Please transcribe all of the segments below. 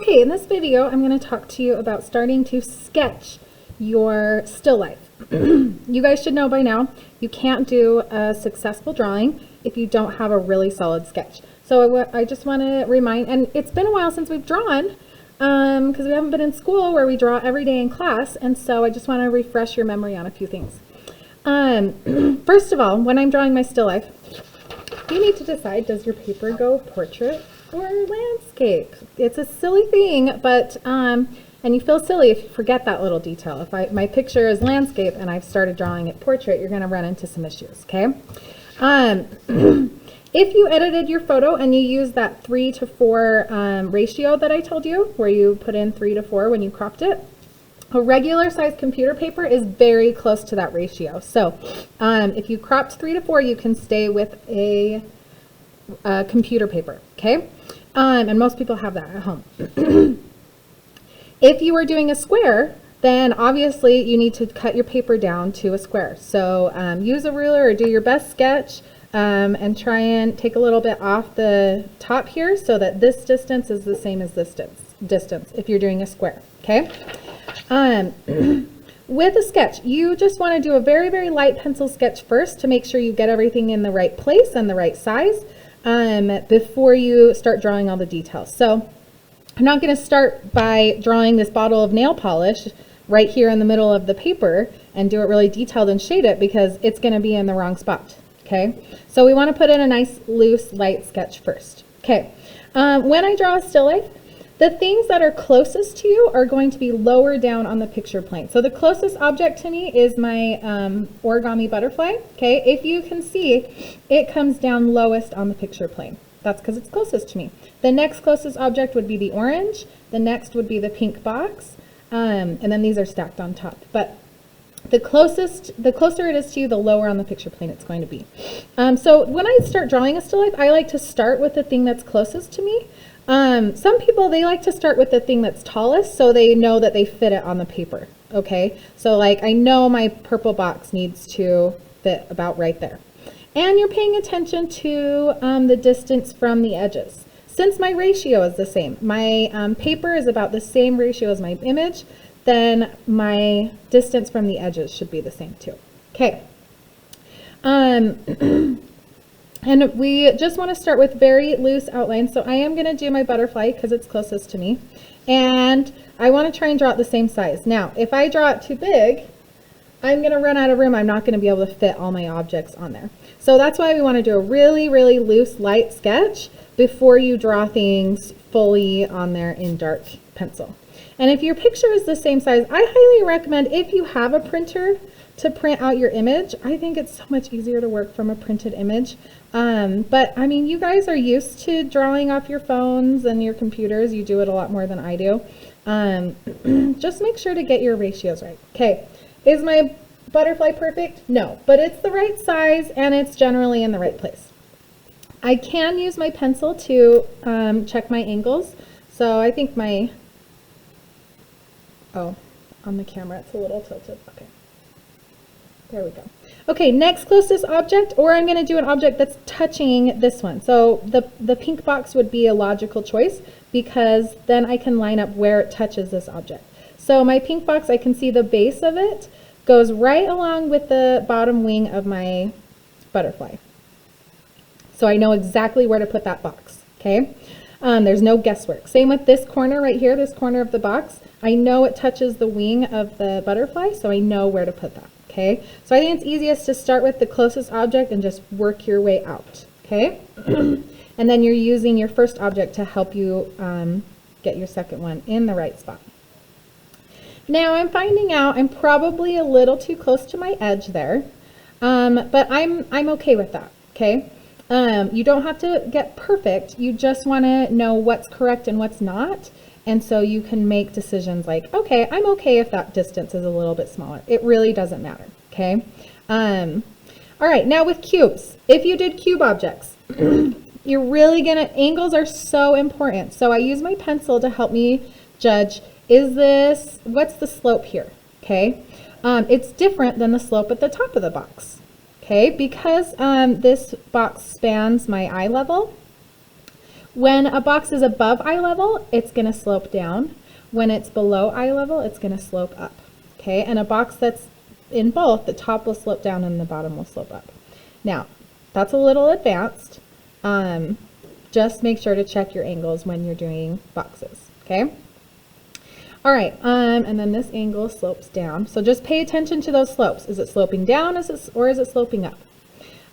Okay, in this video, I'm going to talk to you about starting to sketch your still life. You guys should know by now, you can't do a successful drawing if you don't have a really solid sketch. So I just want to remind, and it's been a while since we've drawn, because we haven't been in school where we draw every day in class, and so I just want to refresh your memory on a few things. First of all, when I'm drawing my still life, you need to decide, does your paper go portrait or landscape? It's a silly thing, but and you feel silly if you forget that little detail. If my picture is landscape and I've started drawing it portrait, you're going to run into some issues, okay? If you edited your photo and you use that 3:4 ratio that I told you, where you put in 3:4 when you cropped it, a regular size computer paper is very close to that ratio. So if you cropped 3:4, you can stay with a computer paper, okay? And most people have that at home. If you are doing a square, then obviously you need to cut your paper down to a square. So use a ruler or do your best sketch and try and take a little bit off the top here so that this distance is the same as this distance if you're doing a square, okay? With a sketch, you just want to do a very, very light pencil sketch first to make sure you get everything in the right place and the right size before you start drawing all the details. So I'm not going to start by drawing this bottle of nail polish right here in the middle of the paper and do it really detailed and shade it because it's going to be in the wrong spot. Okay, so we want to put in a nice loose light sketch first. Okay, when I draw a still life, the things that are closest to you are going to be lower down on the picture plane. So the closest object to me is my origami butterfly. Okay, if you can see, it comes down lowest on the picture plane. That's because it's closest to me. The next closest object would be the orange. The next would be the pink box. And then these are stacked on top. But the closer it is to you, the lower on the picture plane it's going to be. So when I start drawing a still life, I like to start with the thing that's closest to me. Some people, they like to start with the thing that's tallest so they know that they fit it on the paper. Okay, so like I know my purple box needs to fit about right there. And you're paying attention to the distance from the edges. Since my ratio is the same, my paper is about the same ratio as my image, then my distance from the edges should be the same too. Okay. And we just want to start with very loose outlines. So I am going to do my butterfly because it's closest to me. And I want to try and draw it the same size. Now, if I draw it too big, I'm going to run out of room. I'm not going to be able to fit all my objects on there. So that's why we want to do a really, really loose, light sketch before you draw things fully on there in dark pencil. And if your picture is the same size, I highly recommend, if you have a printer, to print out your image. I think it's so much easier to work from a printed image. But I mean, you guys are used to drawing off your phones and your computers. You do it a lot more than I do. Just make sure to get your ratios right. Okay, is my butterfly perfect? No, but it's the right size and it's generally in the right place. I can use my pencil to check my angles. So I think on the camera it's a little tilted. Okay, there we go. Okay, next closest object, or I'm going to do an object that's touching this one. So the pink box would be a logical choice because then I can line up where it touches this object. So my pink box, I can see the base of it goes right along with the bottom wing of my butterfly. So I know exactly where to put that box, okay? There's no guesswork. Same with this corner right here, this corner of the box. I know it touches the wing of the butterfly, so I know where to put that, okay? So I think it's easiest to start with the closest object and just work your way out, okay? And then you're using your first object to help you get your second one in the right spot. Now I'm finding out I'm probably a little too close to my edge there, but I'm okay with that, okay? You don't have to get perfect. You just want to know what's correct and what's not. And so you can make decisions like, okay, I'm okay if that distance is a little bit smaller. It really doesn't matter, okay? All right, now with cubes. If you did cube objects, you're really angles are so important. So I use my pencil to help me judge, what's the slope here, okay? It's different than the slope at the top of the box. Okay, because this box spans my eye level, When a box is above eye level, it's going to slope down. When it's below eye level, it's going to slope up. Okay, and a box that's in both, the top will slope down and the bottom will slope up. Now, that's a little advanced. Just make sure to check your angles when you're doing boxes, okay? All right, and then this angle slopes down. So just pay attention to those slopes. Is it sloping down or is it sloping up?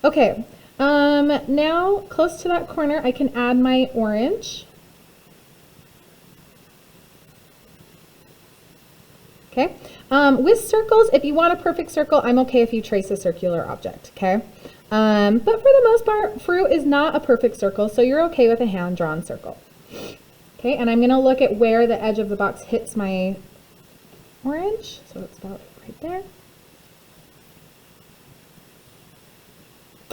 Okay, now close to that corner, I can add my orange. Okay, with circles, if you want a perfect circle, I'm okay if you trace a circular object, okay? But for the most part, fruit is not a perfect circle, so you're okay with a hand-drawn circle. Okay, and I'm gonna look at where the edge of the box hits my orange, so it's about right there.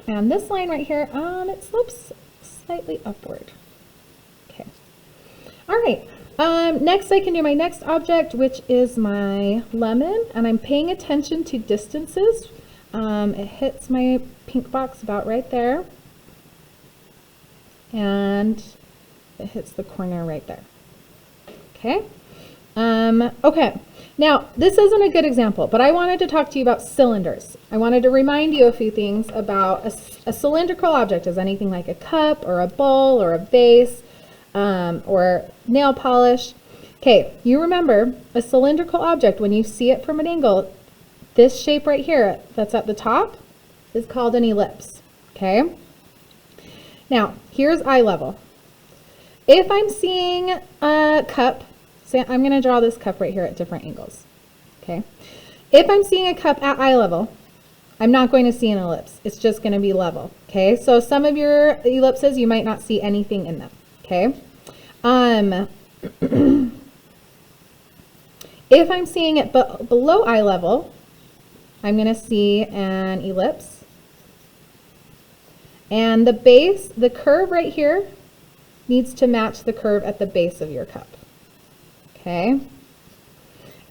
And this line right here, it slopes slightly upward. Okay, all right. Next I can do my next object, which is my lemon, and I'm paying attention to distances. It hits my pink box about right there, and it hits the corner right there. Okay. Okay. Now, this isn't a good example, but I wanted to talk to you about cylinders. I wanted to remind you a few things about a cylindrical object is anything like a cup or a bowl or a vase, or nail polish. Okay, you remember a cylindrical object, when you see it from an angle, this shape right here that's at the top is called an ellipse, okay? Now, here's eye level. If I'm seeing a cup, say I'm going to draw this cup right here at different angles, okay? If I'm seeing a cup at eye level, I'm not going to see an ellipse. It's just going to be level, okay? So some of your ellipses, you might not see anything in them, okay? If I'm seeing it below eye level, I'm going to see an ellipse. And the base, the curve right here, needs to match the curve at the base of your cup. Okay?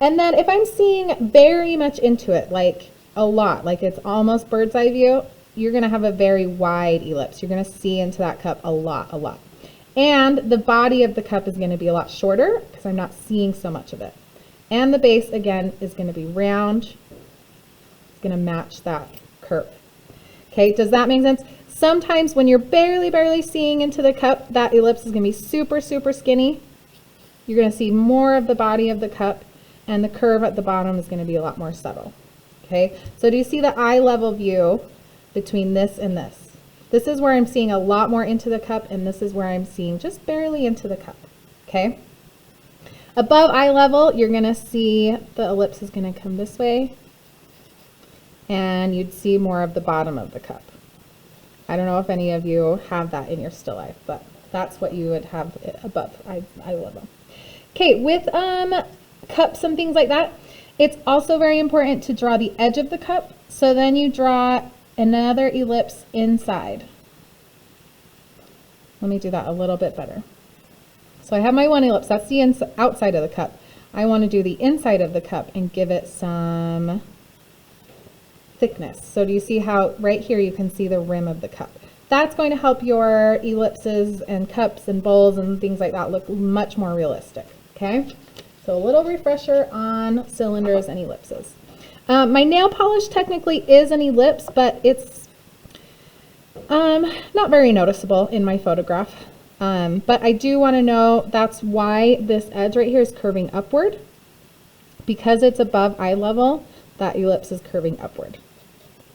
And then if I'm seeing very much into it, like a lot, like it's almost bird's eye view, you're going to have a very wide ellipse. You're going to see into that cup a lot. And the body of the cup is going to be a lot shorter because I'm not seeing so much of it. And the base, again, is going to be round. It's going to match that curve. Okay, does that make sense? Sometimes when you're barely seeing into the cup, that ellipse is going to be super skinny. You're going to see more of the body of the cup, and the curve at the bottom is going to be a lot more subtle. Okay, so do you see the eye level view between this and this? This is where I'm seeing a lot more into the cup, and this is where I'm seeing just barely into the cup. Okay? Above eye level, you're going to see the ellipse is going to come this way, and you'd see more of the bottom of the cup. I don't know if any of you have that in your still life, but that's what you would have above eye level. Okay, with cups and things like that, it's also very important to draw the edge of the cup. So then you draw another ellipse inside. Let me do that a little bit better. So I have my one ellipse, that's the outside of the cup. I want to do the inside of the cup and give it some thickness. So do you see how right here you can see the rim of the cup? That's going to help your ellipses and cups and bowls and things like that look much more realistic. Okay, so a little refresher on cylinders and ellipses. My nail polish technically is an ellipse, but it's not very noticeable in my photograph. But I do want to know that's why this edge right here is curving upward. Because it's above eye level, that ellipse is curving upward.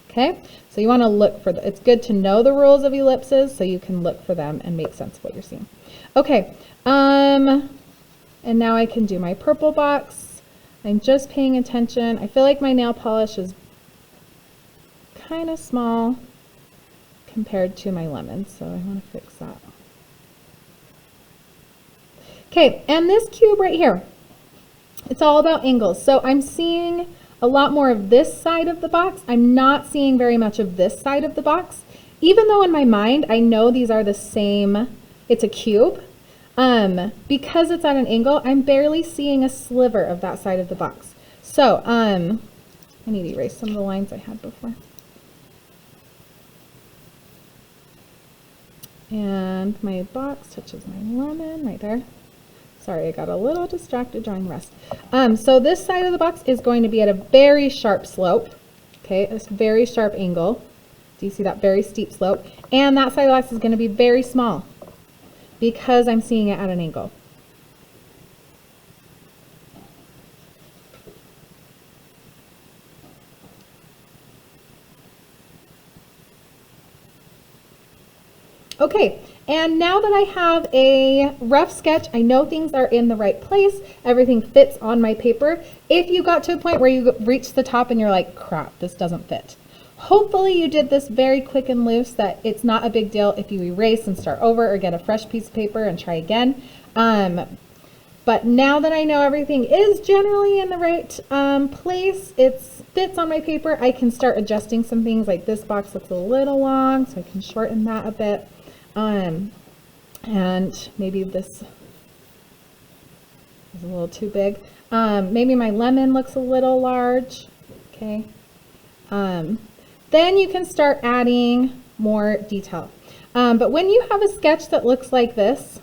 Okay, so you want to look for it's good to know the rules of ellipses so you can look for them and make sense of what you're seeing. Okay, and now I can do my purple box. I'm just paying attention. I feel like my nail polish is kind of small compared to my lemon, so I want to fix that. Okay, and this cube right here, it's all about angles. So I'm seeing a lot more of this side of the box. I'm not seeing very much of this side of the box, even though in my mind I know these are the same, it's a cube. Because it's at an angle, I'm barely seeing a sliver of that side of the box. So I need to erase some of the lines I had before. And my box touches my lemon right there. Sorry, I got a little distracted drawing the rest. So this side of the box is going to be at a very sharp slope. Okay, a very sharp angle. Do you see that very steep slope? And that side of the box is going to be very small because I'm seeing it at an angle. Okay, and now that I have a rough sketch, I know things are in the right place, everything fits on my paper. If you got to a point where you reached the top and you're like, crap, this doesn't fit. Hopefully you did this very quick and loose, that it's not a big deal if you erase and start over or get a fresh piece of paper and try again. But now that I know everything is generally in the right place, it fits on my paper, I can start adjusting some things. Like this box looks a little long, so I can shorten that a bit. And maybe this is a little too big. Maybe my lemon looks a little large. Okay. Then you can start adding more detail. But when you have a sketch that looks like this,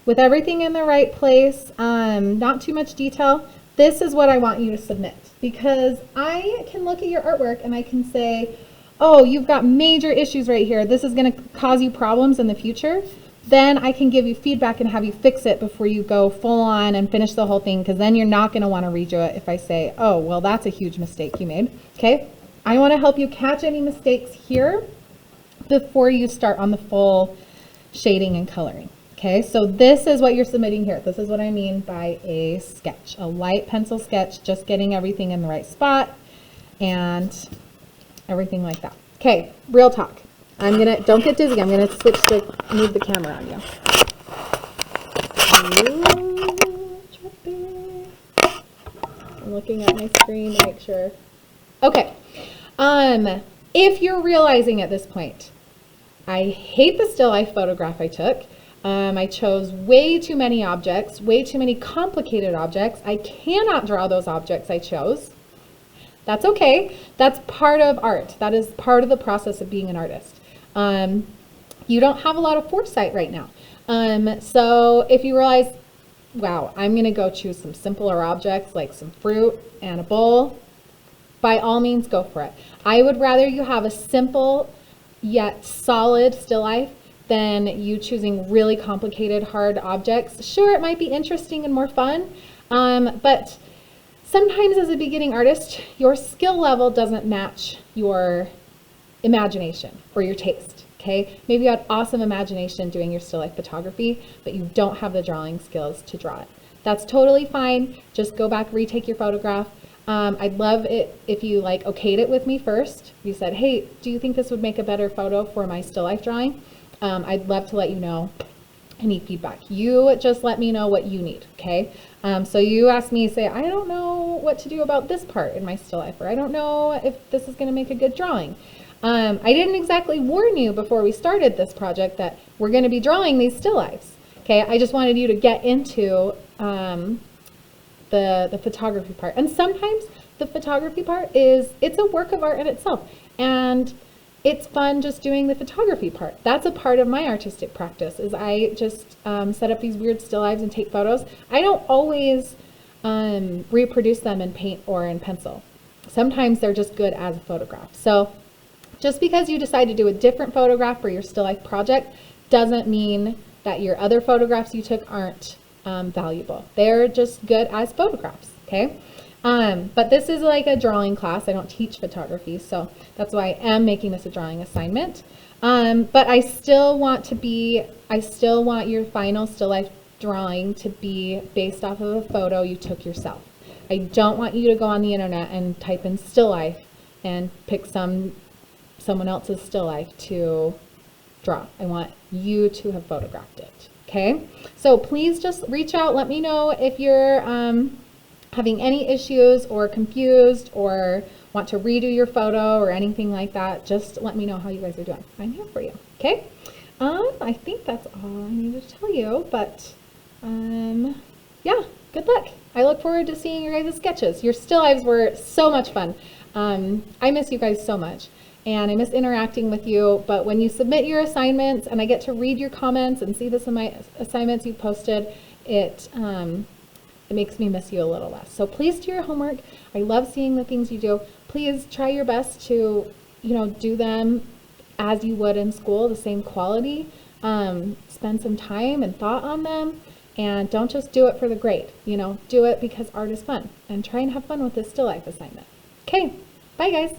with everything in the right place, not too much detail, this is what I want you to submit. Because I can look at your artwork and I can say, oh, you've got major issues right here. This is going to cause you problems in the future. Then I can give you feedback and have you fix it before you go full on and finish the whole thing, because then you're not going to want to redo it if I say, oh, well, that's a huge mistake you made. Okay, I want to help you catch any mistakes here before you start on the full shading and coloring. Okay, so this is what you're submitting here. This is what I mean by a sketch, a light pencil sketch, just getting everything in the right spot and everything like that. Okay, real talk. Don't get dizzy. I'm gonna move the camera on you. I'm looking at my screen to make sure. Okay, if you're realizing at this point, I hate the still life photograph I took. I chose way too many objects, way too many complicated objects. I cannot draw those objects I chose. That's okay. That's part of art. That is part of the process of being an artist. You don't have a lot of foresight right now. So if you realize, wow, I'm going to go choose some simpler objects like some fruit and a bowl, by all means, go for it. I would rather you have a simple yet solid still life than you choosing really complicated, hard objects. Sure, it might be interesting and more fun, but sometimes as a beginning artist, your skill level doesn't match your imagination or your taste, okay? Maybe you had awesome imagination doing your still life photography, but you don't have the drawing skills to draw it. That's totally fine. Just go back, retake your photograph. I'd love it if you okayed it with me first. You said, hey, do you think this would make a better photo for my still life drawing? I'd love to let you know. I need feedback. You just let me know what you need, okay? So you asked me, say, I don't know what to do about this part in my still life, or I don't know if this is going to make a good drawing. I didn't exactly warn you before we started this project that we're going to be drawing these still lifes, okay? I just wanted you to get into the photography part. And sometimes the photography part it's a work of art in itself. And it's fun just doing the photography part. That's a part of my artistic practice, is I just set up these weird still lives and take photos. I don't always reproduce them in paint or in pencil. Sometimes they're just good as a photograph. So just because you decide to do a different photograph for your still life project doesn't mean that your other photographs you took aren't valuable. They're just good as photographs, okay? But this is like a drawing class. I don't teach photography, so that's why I am making this a drawing assignment. But I still want your final still life drawing to be based off of a photo you took yourself. I don't want you to go on the internet and type in still life and pick someone else's still life to draw. I want you to have photographed it, okay? So please just reach out. Let me know if you're having any issues or confused or want to redo your photo or anything like that. Just let me know how you guys are doing. I'm here for you, okay? I think that's all I needed to tell you, but yeah, good luck. I look forward to seeing your guys' sketches. Your still lives were so much fun. I miss you guys so much. and I miss interacting with you. But when you submit your assignments and I get to read your comments and see this in my assignments you posted, it makes me miss you a little less. So please do your homework. I love seeing the things you do. Please try your best to, do them as you would in school, the same quality. Spend some time and thought on them, and don't just do it for the grade. Do it because art is fun, and try and have fun with this still life assignment. Okay, bye guys.